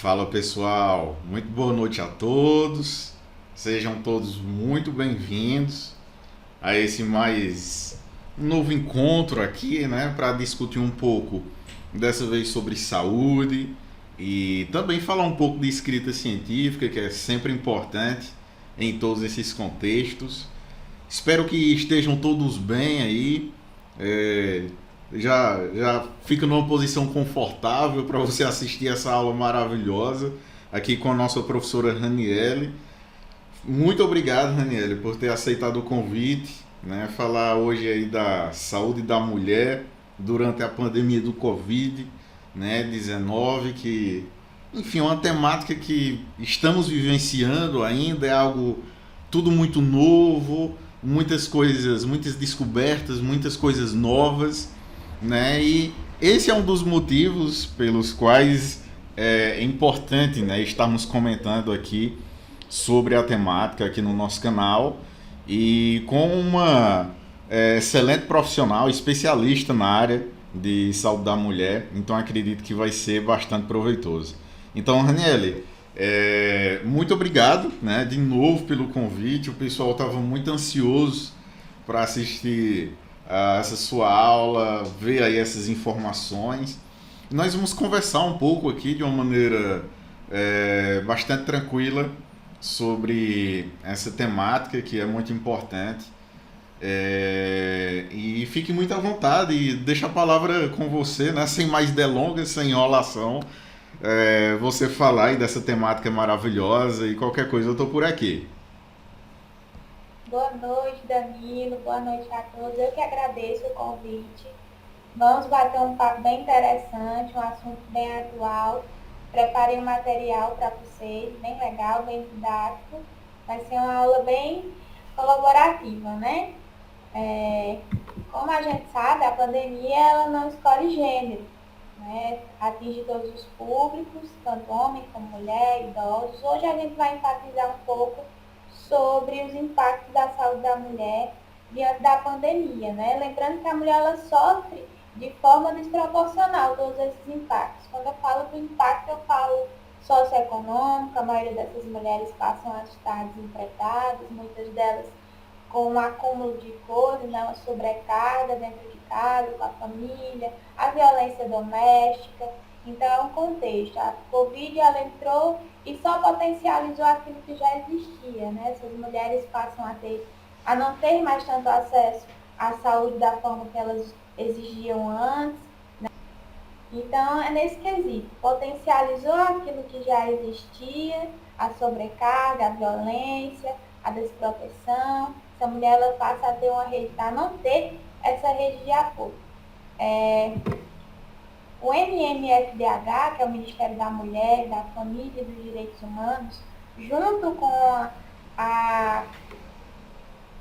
Fala pessoal, muito boa noite a todos, sejam todos muito bem-vindos a esse mais um novo encontro aqui, né, para discutir um pouco, dessa vez sobre saúde e também falar um pouco de escrita científica, que é sempre importante em todos esses contextos. Espero que estejam todos bem aí. É, já fica numa posição confortável para você assistir essa aula maravilhosa aqui com a nossa professora Raniele. Muito obrigado, Raniele, por ter aceitado o convite, né? Falar hoje aí da saúde da mulher durante a pandemia do Covid, né, 19, que, enfim, é uma temática que estamos vivenciando ainda, é algo tudo muito novo, muitas coisas, muitas descobertas, muitas coisas novas, né? E esse é um dos motivos pelos quais é importante, né, estarmos comentando aqui sobre a temática aqui no nosso canal e com uma excelente profissional, especialista na área de saúde da mulher, então acredito que vai ser bastante proveitoso. Então, Raniele, muito obrigado, né, de novo pelo convite. O pessoal estava muito ansioso para assistir a essa sua aula, ver aí essas informações. Nós vamos conversar um pouco aqui de uma maneira bastante tranquila sobre essa temática que é muito importante. E fique muito à vontade e deixa a palavra com você, né? Sem mais delongas, sem enrolação, você falar aí dessa temática maravilhosa e qualquer coisa eu tô por aqui. Boa noite, Danilo. Boa noite a todos. Eu que agradeço o convite. Vamos bater um papo bem interessante, um assunto bem atual. Preparei um material para vocês, bem legal, bem didático. Vai ser uma aula bem colaborativa, né? É, Como a gente sabe, a pandemia ela não escolhe gênero, né? Atinge todos os públicos, tanto homem como mulher, idosos. Hoje a gente vai enfatizar um pouco sobre os impactos da saúde da mulher diante da pandemia, né? Lembrando que a mulher ela sofre de forma desproporcional todos esses impactos. Quando eu falo do impacto, eu falo socioeconômico, a maioria dessas mulheres passam a estar desempregadas, muitas delas com um acúmulo de coisas, né, uma sobrecarga dentro de casa, com a família, a violência doméstica. Então, é um contexto. A Covid ela entrou e só potencializou aquilo que já existia. Né? Essas mulheres passam a não ter mais tanto acesso à saúde da forma que elas exigiam antes. Então, é nesse quesito. Potencializou aquilo que já existia, a sobrecarga, a violência, a desproteção. Essa mulher ela passa a ter uma rede, a não ter essa rede de apoio. O MMFDH, que é o Ministério da Mulher, da Família e dos Direitos Humanos, junto com a,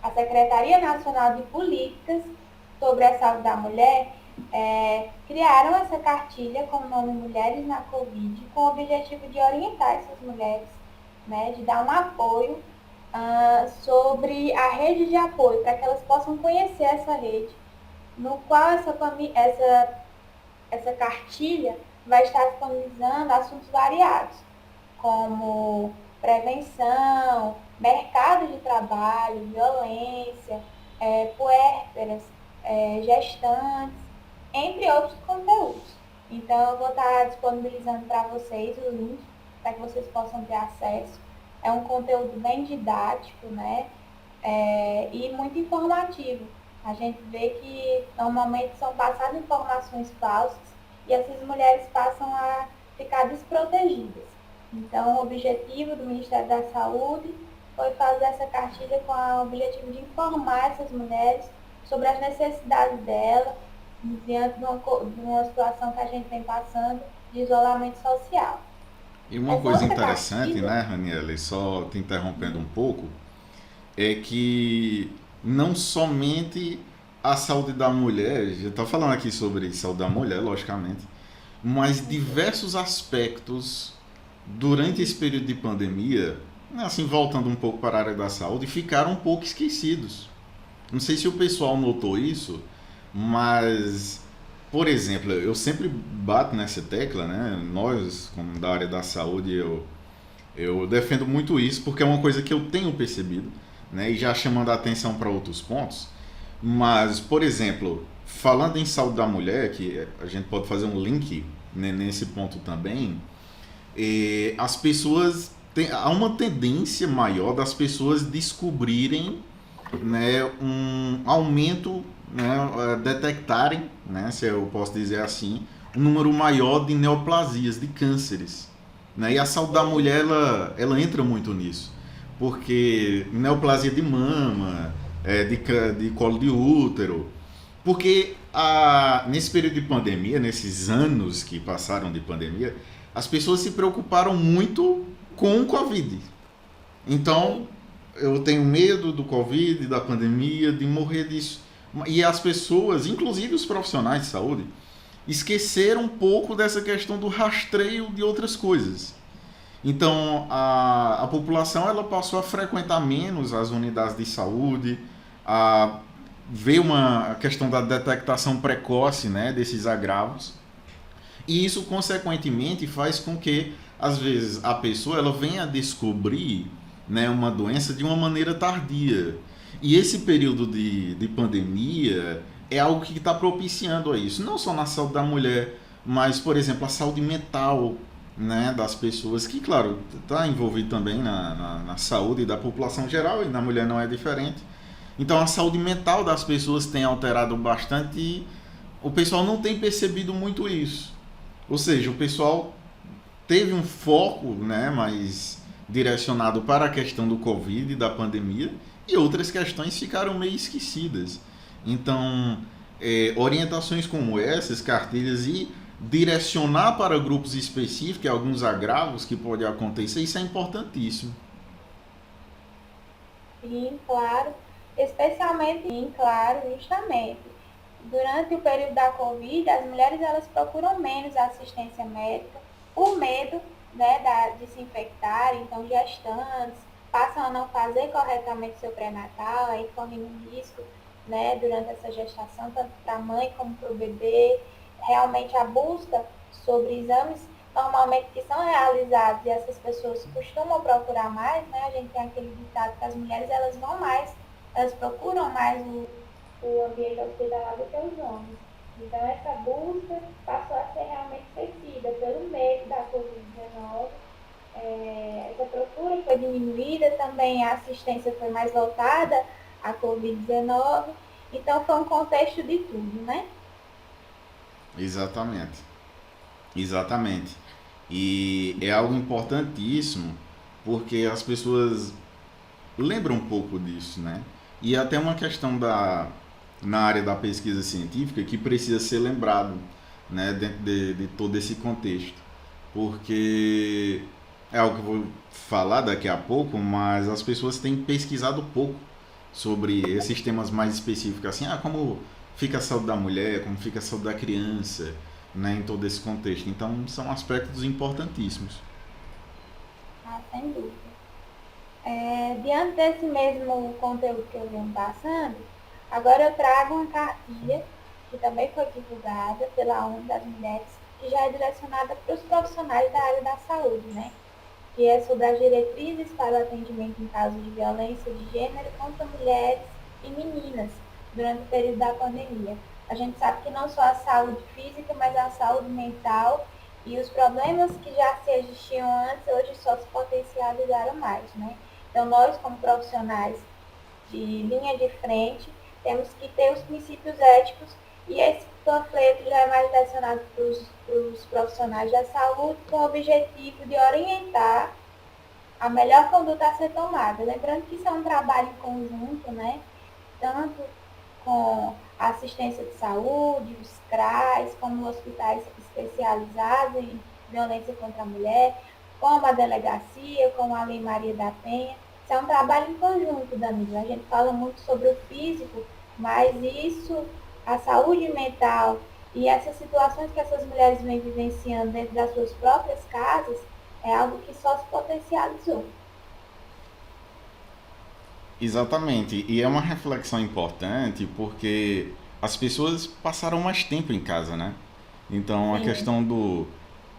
a Secretaria Nacional de Políticas sobre a Saúde da Mulher, criaram essa cartilha com o nome Mulheres na Covid, com o objetivo de orientar essas mulheres, né, de dar um apoio sobre a rede de apoio, para que elas possam conhecer essa rede, no qual essa cartilha vai estar disponibilizando assuntos variados, como prevenção, mercado de trabalho, violência, puérperas, gestantes, entre outros conteúdos. Então, eu vou estar disponibilizando para vocês o link para que vocês possam ter acesso. É um conteúdo bem didático, né? E muito informativo. A gente vê que normalmente são passadas informações falsas e essas mulheres passam a ficar desprotegidas. Então, o objetivo do Ministério da Saúde foi fazer essa cartilha com o objetivo de informar essas mulheres sobre as necessidades delas diante de uma situação que a gente vem passando de isolamento social. E uma Essa coisa outra interessante, cartilha. né, Raniele, só te interrompendo um pouco, é que não somente a saúde da mulher, já está falando aqui sobre saúde da mulher, logicamente, mas diversos aspectos durante esse período de pandemia, né, assim, voltando um pouco para a área da saúde, ficaram um pouco esquecidos. Não sei se o pessoal notou isso, mas por exemplo, eu sempre bato nessa tecla, né? Nós, como da área da saúde, eu defendo muito isso porque é uma coisa que eu tenho percebido, né? E já chamando a atenção para outros pontos. Mas, por exemplo, falando em saúde da mulher, que a gente pode fazer um link, né, nesse ponto também, as pessoas há uma tendência maior das pessoas descobrirem, né, um aumento, né, detectarem, né, se eu posso dizer assim, um número maior de neoplasias, de cânceres. Né? E a saúde da mulher, ela entra muito nisso. Porque neoplasia de mama, de colo de útero. Porque nesse período de pandemia, nesses anos que passaram de pandemia, as pessoas se preocuparam muito com o Covid. Então, eu tenho medo do Covid, da pandemia, de morrer disso. E as pessoas, inclusive os profissionais de saúde, esqueceram um pouco dessa questão do rastreio de outras coisas. Então, a população ela passou a frequentar menos as unidades de saúde, a ver a questão da detectação precoce, né, desses agravos. E isso, consequentemente, faz com que, às vezes, a pessoa ela venha a descobrir, né, uma doença de uma maneira tardia. E esse período de pandemia é algo que está propiciando a isso. Não só na saúde da mulher, mas, por exemplo, a saúde mental, né, das pessoas, que, claro, está envolvido também na saúde da população geral, e na mulher não é diferente. Então, a saúde mental das pessoas tem alterado bastante e o pessoal não tem percebido muito isso. Ou seja, o pessoal teve um foco, né, mais direcionado para a questão do Covid e da pandemia, e outras questões ficaram meio esquecidas. Então, orientações como essas, cartilhas e direcionar para grupos específicos alguns agravos que podem acontecer, isso é importantíssimo. Sim, claro. Especialmente, sim, claro, justamente. Durante o período da Covid, as mulheres elas procuram menos assistência médica por medo, né, de se infectar, então gestantes passam a não fazer corretamente seu pré-natal, aí correm um risco, né, durante essa gestação, tanto para a mãe como para o bebê. Realmente a busca sobre exames normalmente que são realizados e essas pessoas costumam procurar mais, né? A gente tem aquele ditado que as mulheres elas vão mais, elas procuram mais o ambiente hospitalar do que os homens. Então, essa busca passou a ser realmente esquecida pelo medo da Covid-19. Essa procura foi diminuída, também a assistência foi mais voltada à Covid-19. Então, foi um contexto de tudo, né? Exatamente. Exatamente. E é algo importantíssimo porque as pessoas lembram um pouco disso, né? E até uma questão na área da pesquisa científica que precisa ser lembrado, né, dentro de todo esse contexto. Porque é algo que eu vou falar daqui a pouco, mas as pessoas têm pesquisado pouco sobre esses temas mais específicos, assim, como fica a saúde da mulher, como fica a saúde da criança, né, em todo esse contexto. Então, são aspectos importantíssimos. Ah, sem dúvida. Diante desse mesmo conteúdo que eu venho passando, agora eu trago uma cartilha que também foi divulgada pela ONU das Mulheres, que já é direcionada para os profissionais da área da saúde, né? Que é sobre as diretrizes para o atendimento em casos de violência de gênero contra mulheres e meninas durante o período da pandemia. A gente sabe que não só a saúde física, mas a saúde mental e os problemas que já se existiam antes, hoje só se potencializaram mais, né? Então, nós, como profissionais de linha de frente, temos que ter os princípios éticos e esse panfleto já é mais direcionado para os profissionais da saúde com o objetivo de orientar a melhor conduta a ser tomada. Lembrando que isso é um trabalho em conjunto, né? Tanto com a assistência de saúde, os CRAs, como hospitais especializados em violência contra a mulher, como a delegacia, como a Lei Maria da Penha. Isso é um trabalho em conjunto, Danilo. A gente fala muito sobre o físico, mas isso, a saúde mental e essas situações que essas mulheres vêm vivenciando dentro das suas próprias casas, é algo que só se potencializou. Exatamente, e é uma reflexão importante porque as pessoas passaram mais tempo em casa, né? Então a Sim. questão do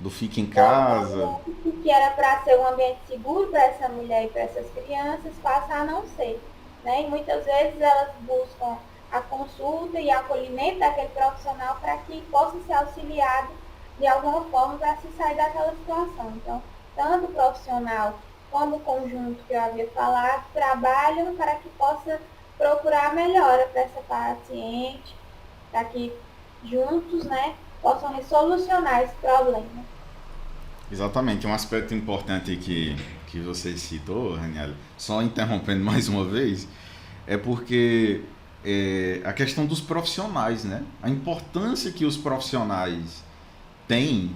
fica em Então, casa. o que era para ser um ambiente seguro para essa mulher e para essas crianças passa a não ser. Né? E muitas vezes elas buscam a consulta e acolhimento daquele profissional para que possa ser auxiliado de alguma forma para se sair daquela situação. Então, tanto o profissional como o conjunto que eu havia falado trabalham para que possa procurar a melhora para essa paciente, para que juntos, né, possam solucionar esse problema. Exatamente, um aspecto importante que você citou, Raniel, só interrompendo mais uma vez, é porque a questão dos profissionais, né? A importância que os profissionais têm,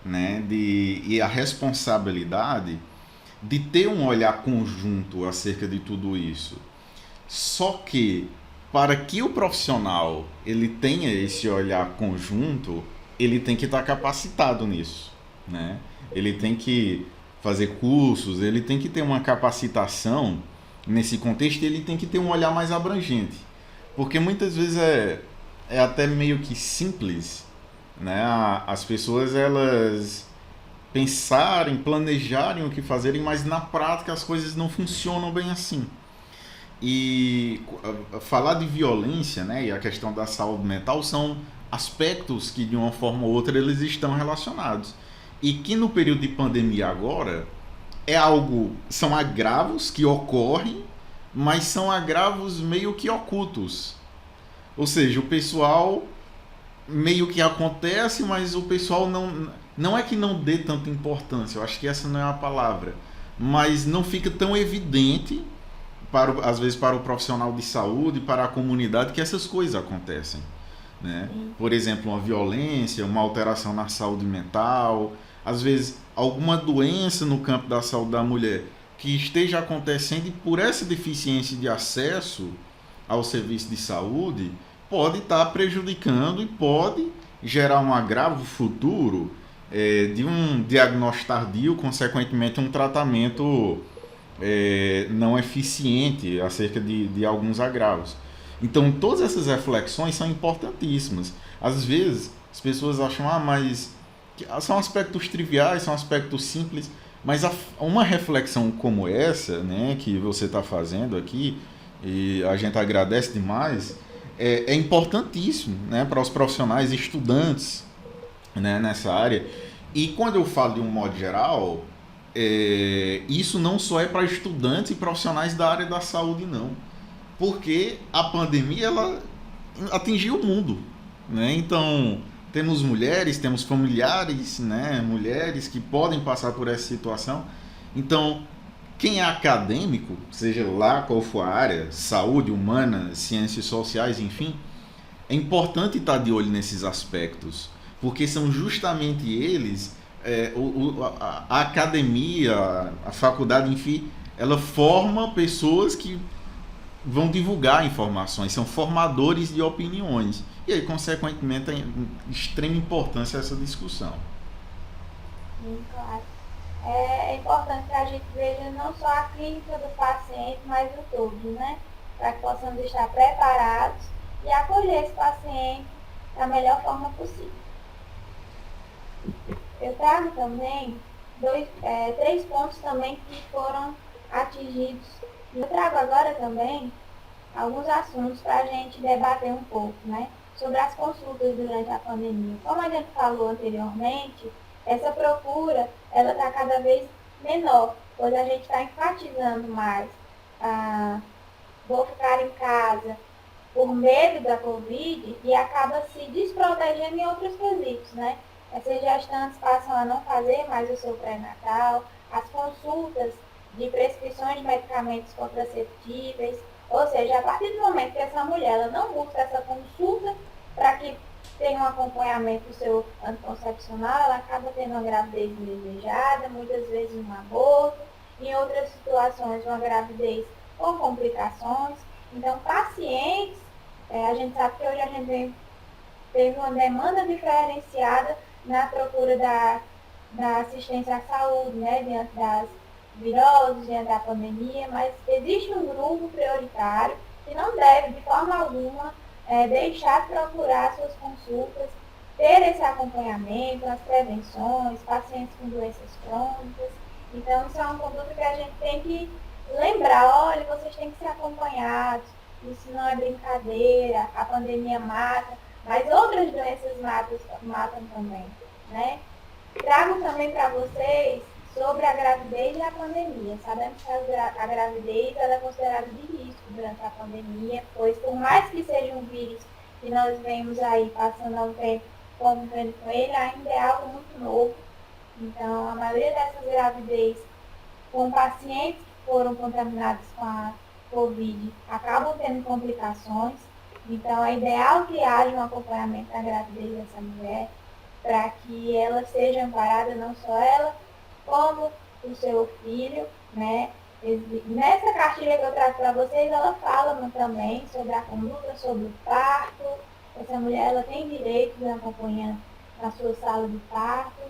né? E a responsabilidade de ter um olhar conjunto acerca de tudo isso. Só que para que o profissional ele tenha esse olhar conjunto, ele tem que estar capacitado nisso, né? Ele tem que fazer cursos, ele tem que ter uma capacitação nesse contexto, ele tem que ter um olhar mais abrangente, porque muitas vezes é até meio que simples, né? As pessoas elas pensarem, planejarem o que fazerem, mas na prática as coisas não funcionam bem assim. E falar de violência, né, e a questão da saúde mental são aspectos que de uma forma ou outra eles estão relacionados. E que no período de pandemia agora são agravos que ocorrem, mas são agravos meio que ocultos. Ou seja, o pessoal meio que acontece, mas o pessoal não é que não dê tanta importância, eu acho que essa não é a palavra, mas não fica tão evidente às vezes para o profissional de saúde, para a comunidade, que essas coisas acontecem. Né? Sim. Por exemplo, uma violência, uma alteração na saúde mental, às vezes alguma doença no campo da saúde da mulher que esteja acontecendo e por essa deficiência de acesso ao serviço de saúde pode estar prejudicando e pode gerar um agravo futuro de um diagnóstico tardio, consequentemente um tratamento não eficiente acerca de alguns agravos. Então, todas essas reflexões são importantíssimas. Às vezes, as pessoas acham, mas são aspectos triviais, são aspectos simples, mas uma reflexão como essa, né, que você está fazendo aqui, e a gente agradece demais, é importantíssimo, né, para os profissionais, estudantes, né, nessa área. E quando eu falo de um modo geral, isso não só é para estudantes e profissionais da área da saúde, não. Porque a pandemia ela atingiu o mundo. Né? Então, temos mulheres, temos familiares, né? Mulheres que podem passar por essa situação. Então, quem é acadêmico, seja lá qual for a área, saúde, humana, ciências sociais, enfim, é importante estar de olho nesses aspectos, porque são justamente eles, a academia, a faculdade, enfim, ela forma pessoas que vão divulgar informações, são formadores de opiniões. E aí, consequentemente, tem extrema importância essa discussão. Sim, claro. É importante que a gente veja não só a clínica do paciente, mas o todo, né? Para que possamos estar preparados e acolher esse paciente da melhor forma possível. Eu trago também três pontos também que foram atingidos. Eu trago agora também alguns assuntos para a gente debater um pouco, né? Sobre as consultas durante a pandemia. Como a gente falou anteriormente, essa procura ela está cada vez menor, pois a gente está enfatizando mais a vou ficar em casa por medo da Covid e acaba se desprotegendo em outros quesitos, né? Essas gestantes passam a não fazer mais o seu pré-natal, as consultas de prescrições de medicamentos contraceptíveis, ou seja, a partir do momento que essa mulher ela não busca essa consulta para que tenha um acompanhamento do seu anticoncepcional, ela acaba tendo uma gravidez indesejada, muitas vezes um aborto, em outras situações uma gravidez com complicações. Então, pacientes, a gente sabe que hoje a gente teve uma demanda diferenciada na procura da assistência à saúde, né, diante das viroses, diante da pandemia, mas existe um grupo prioritário que não deve, de forma alguma, deixar de procurar suas consultas, ter esse acompanhamento, as prevenções, pacientes com doenças crônicas. Então, isso é uma conduta que a gente tem que lembrar, olha, vocês têm que ser acompanhados, isso não é brincadeira, a pandemia mata, mas outras doenças matam também, né? Trago também para vocês sobre a gravidez e a pandemia. Sabemos que a gravidez ela é considerada de risco durante a pandemia, pois por mais que seja um vírus que nós vemos aí passando ao tempo convivendo com ele, ainda é algo muito novo. Então, a maioria dessas gravidez com pacientes que foram contaminados com a Covid acabam tendo complicações. Então, é ideal que haja um acompanhamento da gravidez dessa mulher, para que ela seja amparada, não só ela, como o seu filho, né? Nessa cartilha que eu trago para vocês, ela fala também sobre a conduta, sobre o parto. Essa mulher ela tem direito de acompanhar na sua sala de parto.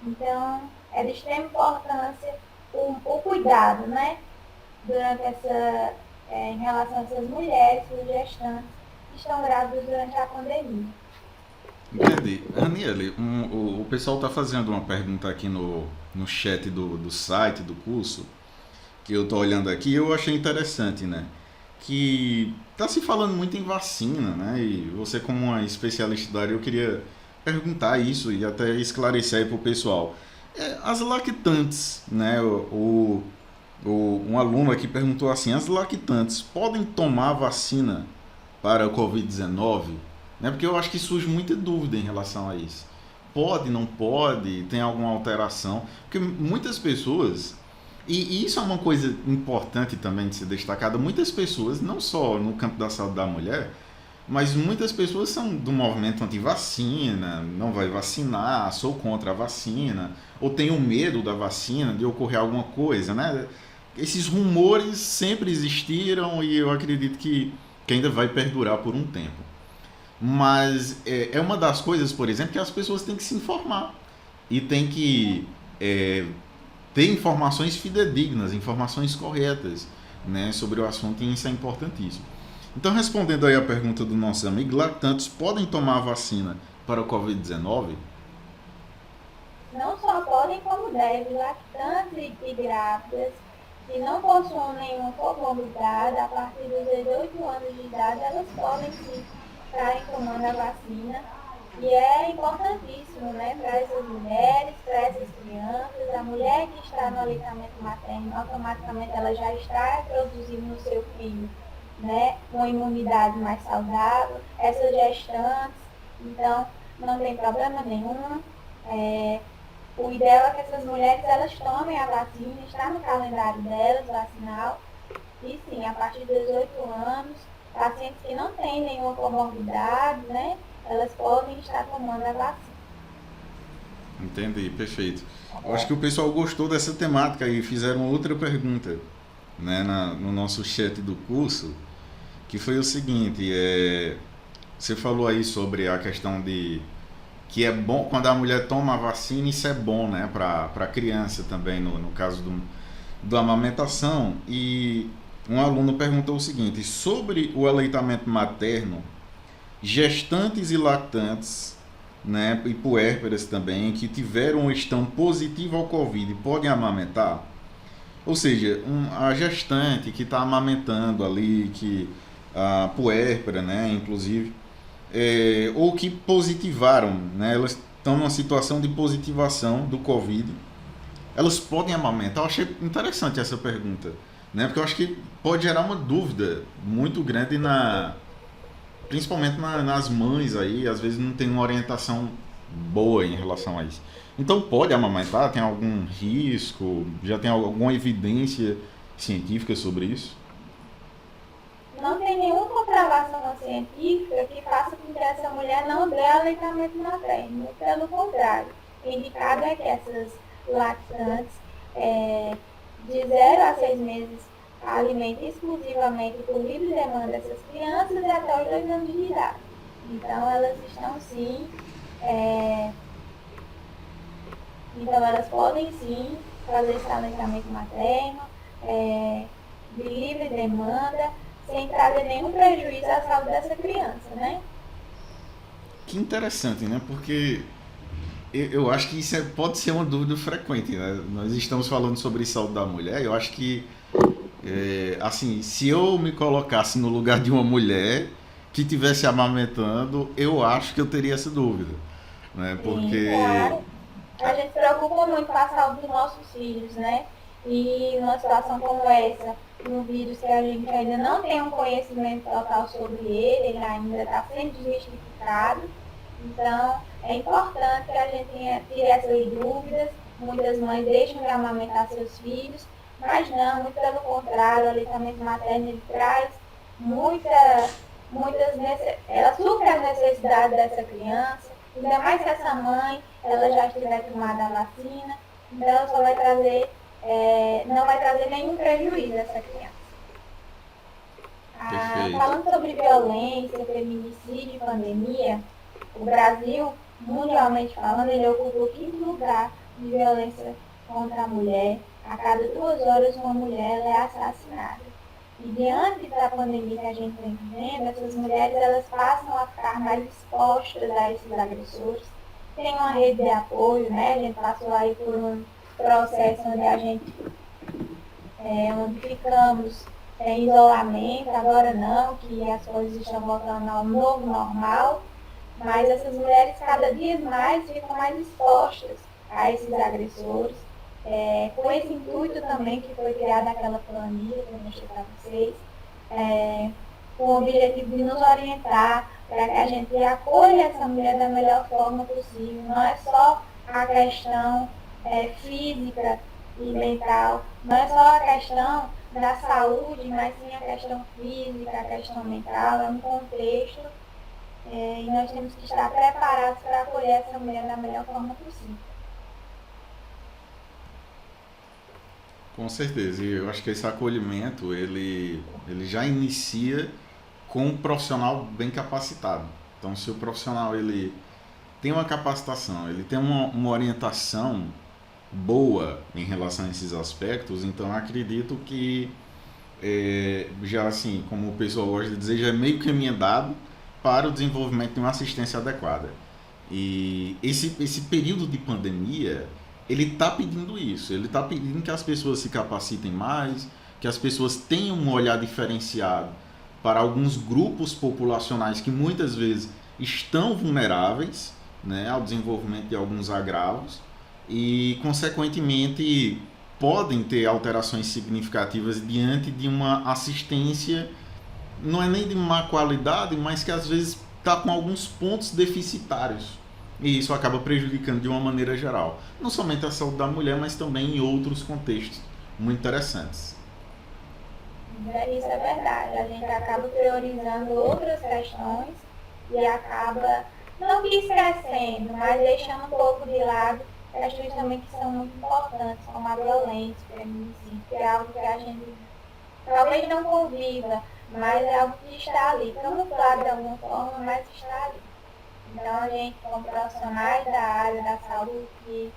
Então, é de extrema importância o cuidado, né? Durante em relação a essas mulheres, as gestantes, que estão grávidas durante a pandemia. Entendi. Aniele, o pessoal está fazendo uma pergunta aqui no chat do site, do curso, que eu estou olhando aqui, e eu achei interessante, né? Que está se falando muito em vacina, né? E você, como uma especialista da área, eu queria perguntar isso e até esclarecer aí para o pessoal. As lactantes, né? Um aluno aqui perguntou assim: as lactantes podem tomar vacina para a Covid-19? Né? Porque eu acho que surge muita dúvida em relação a isso. Pode, não pode? Tem alguma alteração? Porque muitas pessoas, e isso é uma coisa importante também de ser destacada, muitas pessoas, não só no campo da saúde da mulher, mas muitas pessoas são do movimento anti-vacina, não vai vacinar, sou contra a vacina, ou tenho medo da vacina, de ocorrer alguma coisa, né? Esses rumores sempre existiram e eu acredito que ainda vai perdurar por um tempo. Mas é uma das coisas, por exemplo, que as pessoas têm que se informar e têm que é, ter informações fidedignas, informações corretas, né, sobre o assunto, e isso é importantíssimo. Então, respondendo aí a pergunta do nosso amigo, lactantes podem tomar a vacina para o Covid-19? Não só podem, como devem, lactantes e grávidas que não possuam nenhuma comorbidade, a partir dos 18 anos de idade, elas podem sim estarem tomando a vacina. E é importantíssimo, né, para essas mulheres, para essas crianças. A mulher que está no aleitamento materno, automaticamente ela já está produzindo no seu filho, né, uma imunidade mais saudável. Essas gestantes, então, não tem problema nenhum. O ideal é que essas mulheres elas tomem a vacina, está no calendário delas, vacinal. E sim, a partir dos 18 anos, pacientes que não têm nenhuma comorbidade, né, elas podem estar tomando a vacina. Entendi, perfeito. Eu acho que o pessoal gostou dessa temática e fizeram outra pergunta, né, no nosso chat do curso, que foi o seguinte: você falou aí sobre a questão de que é bom quando a mulher toma a vacina, isso é bom, né, para a criança também, no caso da amamentação. E um aluno perguntou o seguinte: sobre o aleitamento materno, gestantes e lactantes, né, e puérperas também, que tiveram ou estão positivos ao Covid, podem amamentar? Ou seja, a gestante que está amamentando ali, que a puérpera, né, inclusive, ou que positivaram, né, elas estão numa situação de positivação do Covid, elas podem amamentar? Eu achei interessante essa pergunta, né, porque eu acho que pode gerar uma dúvida muito grande principalmente nas mães aí, às vezes não tem uma orientação boa em relação a isso. Então pode amamentar? Tem algum risco? Já tem alguma evidência científica sobre isso? Não tem nenhuma comprovação científica que faça com que essa mulher não dê aleitamento materno. Pelo contrário, o indicado é que essas lactantes de 0 a 6 meses alimentem exclusivamente por livre demanda dessas crianças e até os 2 anos de idade. Então elas estão sim, então elas podem sim fazer esse aleitamento materno de livre demanda, sem trazer nenhum prejuízo à saúde dessa criança, né? Que interessante, né? Porque eu acho que isso pode ser uma dúvida frequente, né? Nós estamos falando sobre saúde da mulher, eu acho que, assim, se eu me colocasse no lugar de uma mulher que estivesse amamentando, eu acho que eu teria essa dúvida, né? Sim, Porque, claro. A gente se preocupa muito com a saúde dos nossos filhos, né? E numa situação como essa, um vírus que a gente ainda não tem um conhecimento total sobre ele ainda está sendo desmistificado. Então, é importante que a gente tire essas dúvidas. Muitas mães deixam de amamentar seus filhos, mas não, muito pelo contrário, o aleitamento materno ele traz muita, ela supre as necessidades dessa criança, ainda mais se essa mãe ela já estiver tomada a vacina, então ela só vai trazer, não vai trazer nenhum prejuízo a essa criança. perfeito. Falando sobre violência, feminicídio e pandemia, o Brasil, mundialmente falando, ele ocupa o quinto lugar de violência contra a mulher. A cada 2 horas uma mulher é assassinada. E diante da pandemia que a gente vem vivendo, essas mulheres elas passam a ficar mais expostas a esses agressores. Tem uma rede de apoio, né? A gente passou aí por um processo onde ficamos em isolamento, agora não, que as coisas estão voltando ao novo normal, mas essas mulheres cada dia mais ficam mais expostas a esses agressores, com esse intuito também que foi criada aquela planilha que eu mostrei para vocês, com o objetivo de nos orientar para que a gente acolha essa mulher da melhor forma possível. Não é só a questão física e mental, não é só a questão da saúde, mas sim a questão física, a questão mental, é um contexto e nós temos que estar preparados para acolher essa mulher da melhor forma possível. Com certeza, e eu acho que esse acolhimento, ele já inicia com um profissional bem capacitado. Então, se o profissional ele tem uma capacitação, ele tem uma orientação boa em relação a esses aspectos, então acredito que já assim, como o pessoal gosta de dizer, já é meio caminho andado para o desenvolvimento de uma assistência adequada. E esse período de pandemia, ele está pedindo isso, ele está pedindo que as pessoas se capacitem mais, que as pessoas tenham um olhar diferenciado para alguns grupos populacionais que muitas vezes estão vulneráveis, né, ao desenvolvimento de alguns agravos e, consequentemente, podem ter alterações significativas diante de uma assistência, não é nem de má qualidade, mas que às vezes está com alguns pontos deficitários. E isso acaba prejudicando de uma maneira geral. Não somente a saúde da mulher, mas também em outros contextos muito interessantes. Isso é verdade, a gente acaba priorizando outras questões e acaba não que esquecendo, mas deixando um pouco de lado questões também que são muito importantes, como a violência, o feminicídio, que é algo que a gente talvez não conviva, mas é algo que está ali, camuflado de alguma forma, mas está ali. Então a gente, como profissionais da área da saúde, que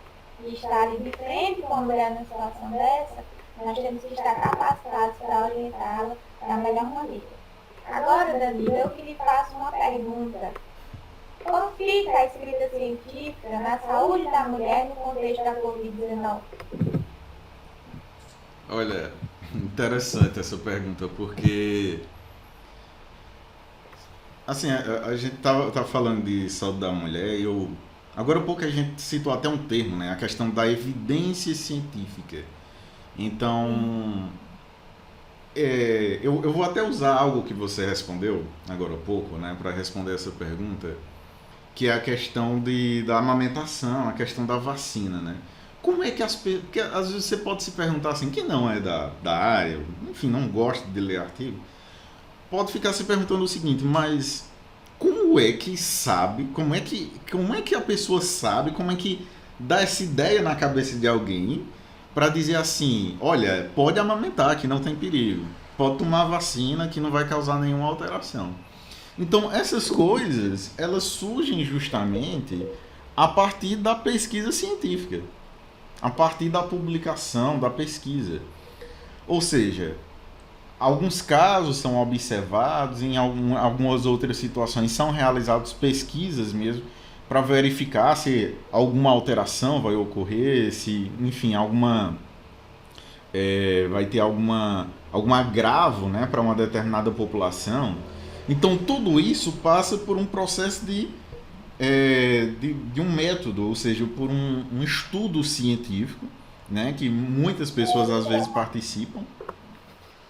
está ali de frente com a mulher numa situação dessa, nós temos que estar capacitados para orientá-la da melhor maneira. Agora, Danilo, eu que lhe faço uma pergunta. Como fica a escrita científica na saúde da mulher no contexto da Covid-19? Olha, interessante essa pergunta, porque assim, a gente tava falando de saúde da mulher e agora há pouco a gente citou até um termo, né? A questão da evidência científica. Então, eu vou até usar algo que você respondeu agora há pouco, né? Para responder essa pergunta, que é a questão da amamentação, a questão da vacina, né? Como é que porque às vezes você pode se perguntar assim, quem não é da área, enfim, não gosta de ler artigo, pode ficar se perguntando o seguinte, mas como é que sabe, como é que a pessoa sabe, como é que dá essa ideia na cabeça de alguém para dizer assim, olha, pode amamentar que não tem perigo, pode tomar vacina que não vai causar nenhuma alteração. Então, essas coisas, elas surgem justamente a partir da pesquisa científica, a partir da publicação, da pesquisa. Ou seja, alguns casos são observados, em algumas outras situações são realizadas pesquisas mesmo para verificar se alguma alteração vai ocorrer, se, enfim, vai ter algum agravo, né, para uma determinada população. Então, tudo isso passa por um processo de um método, ou seja, por um estudo científico, né, que muitas pessoas às vezes participam.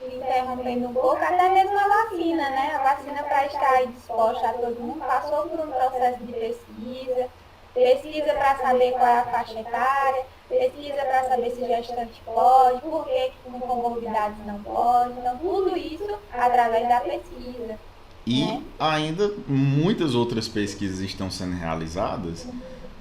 Interrompendo um pouco, até mesmo a vacina, né? A vacina, para estar aí disposta a todo mundo, passou por um processo de pesquisa para saber qual é a faixa etária, pesquisa para saber se gestante pode, por que com comorbidades não pode. Então, tudo isso através da pesquisa. E né? ainda muitas outras pesquisas estão sendo realizadas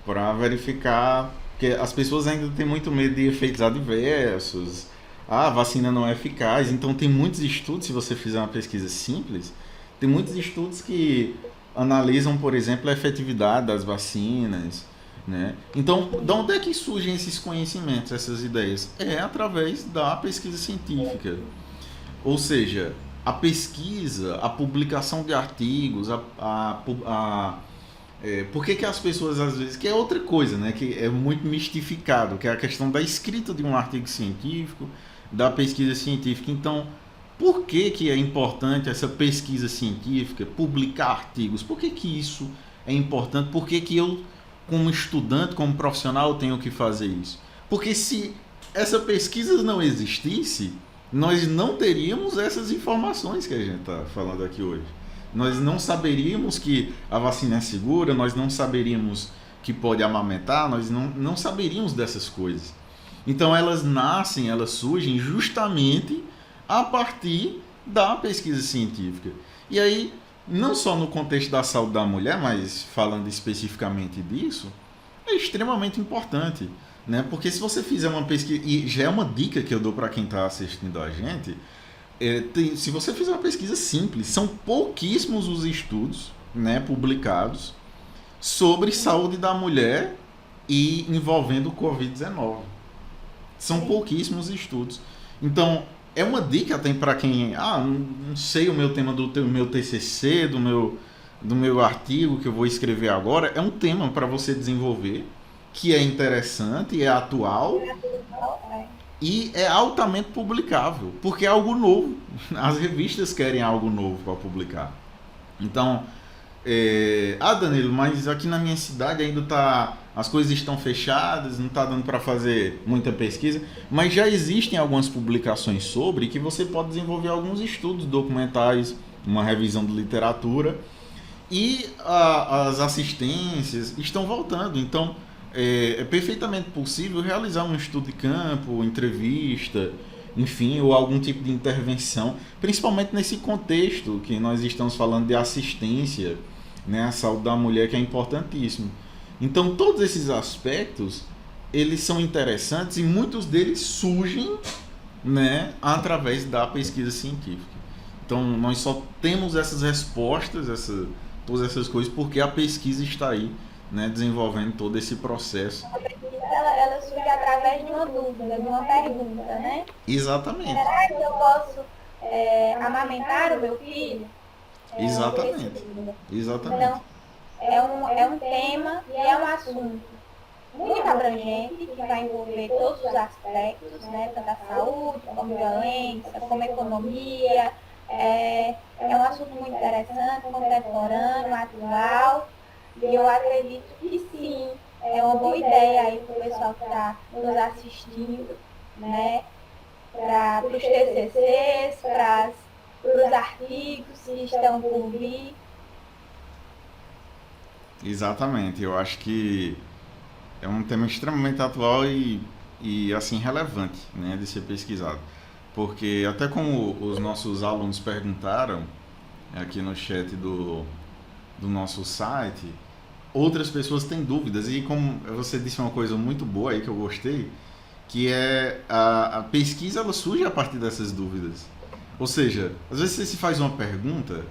para verificar, porque as pessoas ainda têm muito medo de efeitos adversos, a vacina não é eficaz, então tem muitos estudos, se você fizer uma pesquisa simples, tem muitos estudos que analisam, por exemplo, a efetividade das vacinas, né? Então, de onde é que surgem esses conhecimentos, essas ideias? É através da pesquisa científica. Ou seja, a pesquisa, a publicação de artigos, por que as pessoas às vezes, que é outra coisa, né, que é muito mistificado, que é a questão da escrita de um artigo científico, da pesquisa científica. Então, por que é importante essa pesquisa científica, publicar artigos? Por que isso é importante? Por que eu, como estudante, como profissional, tenho que fazer isso? Porque se essa pesquisa não existisse, nós não teríamos essas informações que a gente está falando aqui hoje. Nós não saberíamos que a vacina é segura, nós não saberíamos que pode amamentar, nós não saberíamos dessas coisas. Então elas nascem, elas surgem justamente a partir da pesquisa científica. E aí, não só no contexto da saúde da mulher, mas falando especificamente disso, é extremamente importante, né? Porque se você fizer uma pesquisa, e já é uma dica que eu dou para quem está assistindo a gente, se você fizer uma pesquisa simples, são pouquíssimos os estudos, né, publicados sobre saúde da mulher e envolvendo o Covid-19. São pouquíssimos estudos. Então, é uma dica até para quem, não sei o meu tema do meu TCC, do meu artigo que eu vou escrever agora, é um tema para você desenvolver, que é interessante, é atual e é altamente publicável, porque é algo novo. As revistas querem algo novo para publicar. Então, Danilo, mas aqui na minha cidade ainda as coisas estão fechadas, não está dando para fazer muita pesquisa, mas já existem algumas publicações sobre que você pode desenvolver alguns estudos documentais, uma revisão de literatura, e as assistências estão voltando. Então, é perfeitamente possível realizar um estudo de campo, entrevista, enfim, ou algum tipo de intervenção, principalmente nesse contexto que nós estamos falando de assistência, né, à saúde da mulher, que é importantíssimo. Então, todos esses aspectos, eles são interessantes e muitos deles surgem, né, através da pesquisa científica. Então, nós só temos essas respostas, todas essas coisas, porque a pesquisa está aí, né, desenvolvendo todo esse processo. A pesquisa, ela surge através de uma dúvida, de uma pergunta, né? Exatamente. Será que eu posso amamentar o meu filho? Exatamente. Então, é um tema e é um assunto muito abrangente, que vai envolver todos os aspectos, né? Tanto a saúde, como violência, como economia. É um assunto muito interessante, contemporâneo, atual. E eu acredito que sim, é uma boa ideia aí para o pessoal que está nos assistindo, né? Para os TCCs, para os artigos que estão por vir. Exatamente, eu acho que é um tema extremamente atual e assim relevante, né, de ser pesquisado. Porque até como os nossos alunos perguntaram aqui no chat do nosso site, outras pessoas têm dúvidas. E como você disse uma coisa muito boa aí que eu gostei, que é a pesquisa, ela surge a partir dessas dúvidas. Ou seja, às vezes você se faz uma pergunta,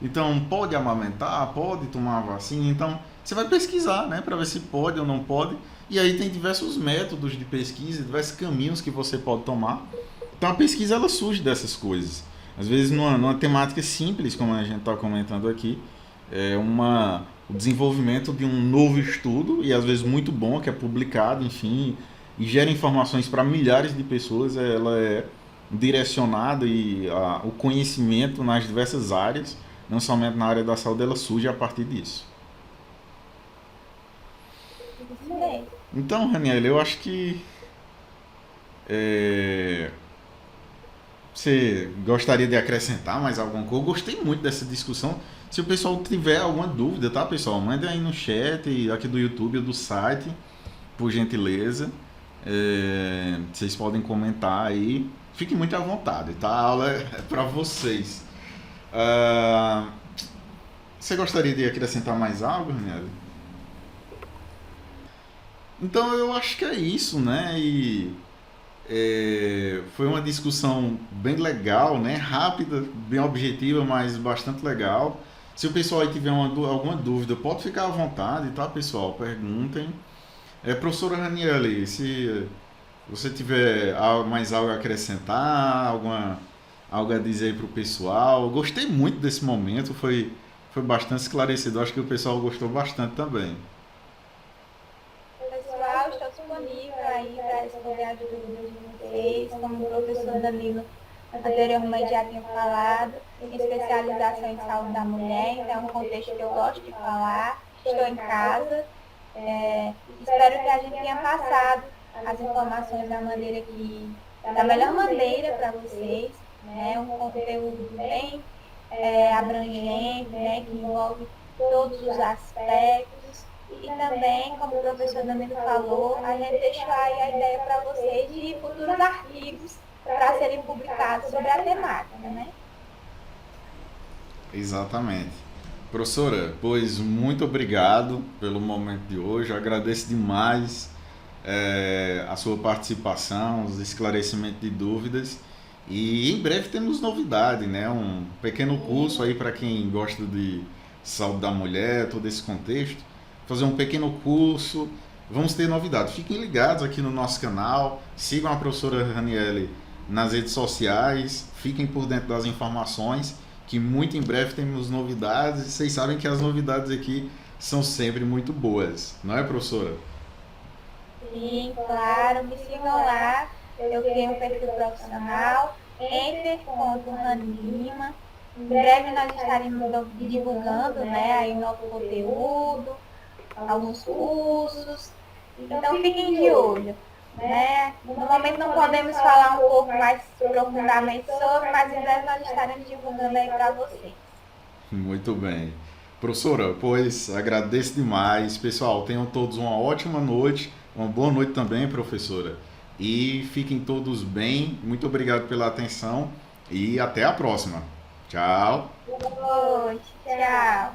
então pode amamentar, pode tomar a vacina, então você vai pesquisar, né, para ver se pode ou não pode. E aí tem diversos métodos de pesquisa, diversos caminhos que você pode tomar. Então a pesquisa, ela surge dessas coisas. Às vezes numa temática simples, como a gente está comentando aqui, o desenvolvimento de um novo estudo, e às vezes muito bom, que é publicado, enfim, e gera informações para milhares de pessoas, ela é direcionada e o conhecimento nas diversas áreas, não somente na área da saúde, ela surge a partir disso. Isso mesmo. Então, Raniel, eu acho que é, você gostaria de acrescentar mais alguma coisa? Eu gostei muito dessa discussão. Se o pessoal tiver alguma dúvida, tá, pessoal? Manda aí no chat, aqui do YouTube ou do site, por gentileza. Vocês podem comentar aí. Fiquem muito à vontade, tá? A aula é para vocês. Ah, você gostaria de acrescentar mais algo, Raniel? Então eu acho que é isso, né? Foi uma discussão bem legal, né? Rápida, bem objetiva, mas bastante legal. Se o pessoal aí tiver alguma dúvida, pode ficar à vontade, tá, pessoal? Perguntem. Professora Raniele, se você tiver mais algo a acrescentar, algo a dizer aí para o pessoal. Eu gostei muito desse momento, foi bastante esclarecedor. Acho que o pessoal gostou bastante também. Pessoal, estou disponível aí para responder as dúvidas de vocês, como o professor Danilo anteriormente já tinha falado, em especialização em saúde da mulher, então é um contexto que eu gosto de falar, estou em casa, espero que a gente tenha passado as informações da melhor maneira para vocês, né? Um conteúdo bem abrangente, né? Que envolve todos os aspectos. E também, como o professor Danilo falou, a gente deixou aí a ideia para vocês de futuros artigos para serem publicados sobre a temática, né? Exatamente. Professora, pois muito obrigado pelo momento de hoje. Eu agradeço demais a sua participação, os esclarecimentos de dúvidas. E em breve temos novidade, né? Um pequeno curso aí para quem gosta de saúde da mulher, todo esse contexto. Fazer um pequeno curso. Vamos ter novidades. Fiquem ligados aqui no nosso canal. Sigam a professora Raniele nas redes sociais. Fiquem por dentro das informações, que muito em breve temos novidades. E vocês sabem que as novidades aqui são sempre muito boas. Não é, professora? Sim, claro. Me sigam lá. Eu tenho um perfil profissional, enter.ranilima. Em breve nós estaremos divulgando, né, aí novo conteúdo, alguns cursos. Então fiquem de olho, né? No momento não podemos falar um pouco mais profundamente sobre, mas em breve nós estaremos divulgando aí para vocês. Muito bem. Professora, pois agradeço demais. Pessoal, tenham todos uma ótima noite, uma boa noite também, professora. E fiquem todos bem. Muito obrigado pela atenção e até a próxima. Tchau. Boa noite, tchau.